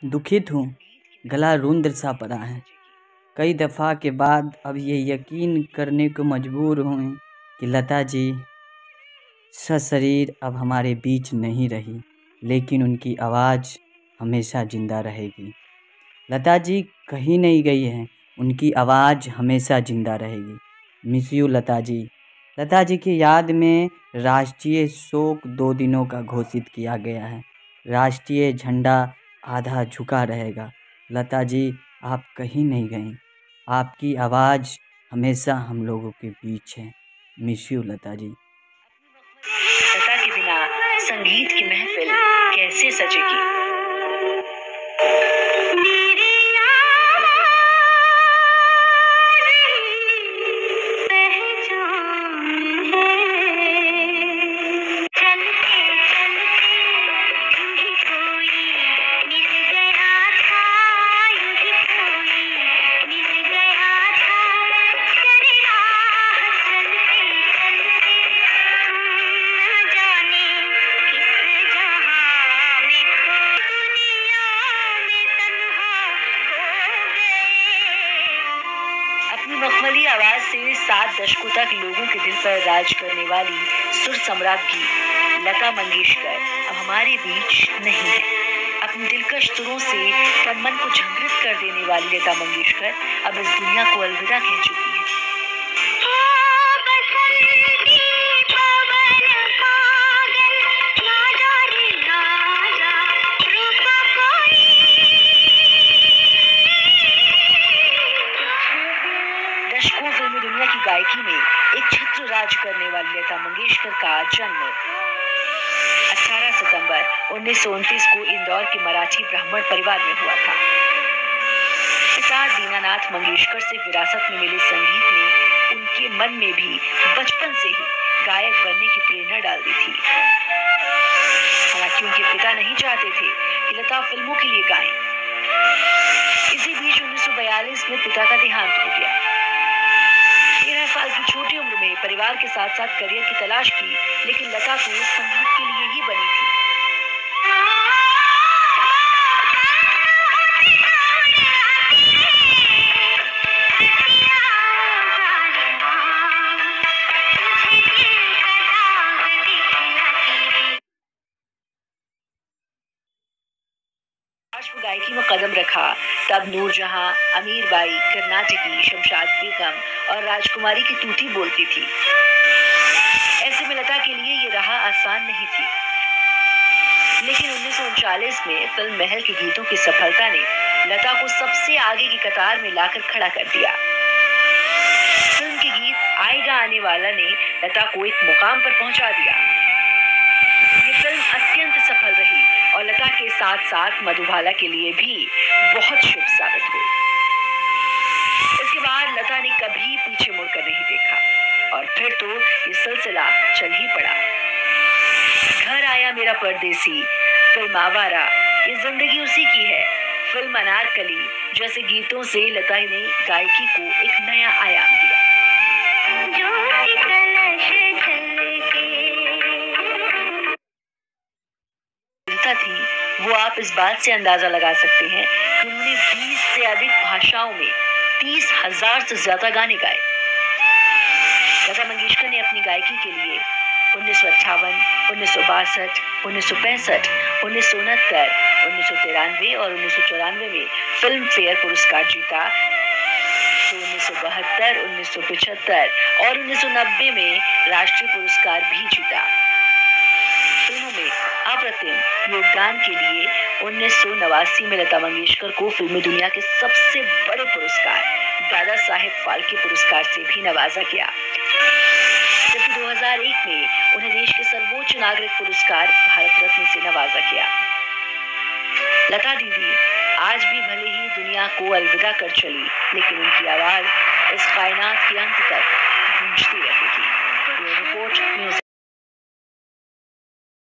दुखित हूँ, गला रुंध सा पड़ा है। कई दफ़ा के बाद अब ये यकीन करने को मजबूर हूँ कि लता जी सशरीर अब हमारे बीच नहीं रही, लेकिन उनकी आवाज़ हमेशा ज़िंदा रहेगी। लता जी कहीं नहीं गई हैं, उनकी आवाज़ हमेशा ज़िंदा रहेगी। Miss you Lata ji. लता जी की याद में राष्ट्रीय शोक 2 दिनों का घोषित किया गया है। राष्ट्रीय झंडा आधा झुका रहेगा। लता जी आप कहीं नहीं गईं, आपकी आवाज़ हमेशा हम लोगों के बीच है। Miss you Lata ji. लता के बिना संगीत की महफिल कैसे सजेगी? अपनी मखमली आवाज से 7 दशकों तक लोगों के दिल पर राज करने वाली सुर सम्राज्ञी लता मंगेशकर अब हमारे बीच नहीं है। अपनी दिलकश सुरों से तन मन को झंकृत कर देने वाली लता मंगेशकर अब इस दुनिया को अलविदा कह चुकी है। दशकों फिल्मी दुनिया की गायकी में एक छत्र राज करने वाली लता मंगेशकर का जन्म 18 सितंबर 1929 को इंदौर के मराठी ब्राह्मण परिवार में हुआ था। पिता दीनानाथ मंगेशकर से विरासत में मिले संगीत ने उनके मन में भी बचपन से ही गायक बनने की प्रेरणा डाल दी थी। हालांकि उनके पिता नहीं चाहते थे कि लता फिल्मों के लिए गाएं। इसी बीच 1942 में पिता का देहांत हो गया। 13 साल की छोटी उम्र में परिवार के साथ साथ करियर की तलाश की, लेकिन लता तो संगीत के लिए ही बनी थी। गायकी में कदम रखा तब नूरजहां, अमीर बाई, कर्नाटकी, शमशाद बेगम और राजकुमारी की तूती बोलती थी। ऐसे में लता के लिए ये राह आसान नहीं थी, लेकिन 1939 में फिल्म महल के गीतों की सफलता ने लता को सबसे आगे की कतार में लाकर खड़ा कर दिया। फिल्म के गीत आएगा आने वाला ने लता को एक मुकाम पर पहुंचा दिया। ये फिल्म अत्यंत सफल रही और लता के साथ साथ मधुबाला के लिए भी बहुत शुभ साबित हुई। इसके बाद लता ने कभी पीछे मुड़कर नहीं देखा और फिर तो ये सिलसिला चल ही पड़ा। घर आया मेरा परदेसी, फिल्म आवारा, ये जिंदगी उसी की है, फिल्म अनारकली जैसे गीतों से लता ने गायकी को एक नया आयाम दिया। थी वो आप इस बात से अंदाजा लगा सकते हैं कि उन्होंने 20 से अधिक भाषाओं में 30,000 से ज्यादा गाने गाए। लता मंगेशकर ने अपनी गायकी के लिए 1958, 1962, 1965, 1969, 1993 और 1994 में फिल्म फेयर पुरस्कार जीता। तो 1972, 1975 और 1990 में राष्ट्रीय पुरस्कार भी जीता। फिल्मों में अप्रतिम योगदान के लिए 1989 में लता मंगेशकर को फिल्मी दुनिया के सबसे बड़े पुरस्कार दादा साहेब फाल्के पुरस्कार से भी नवाजा गया। जबकि 2001 में उन्हें देश के सर्वोच्च नागरिक पुरस्कार भारत रत्न से नवाजा गया। लता दीदी आज भी भले ही दुनिया को अलविदा कर चली, लेकिन उनकी आवाज इस कायनात के अंत तक गूंजती रहेगी। Report news.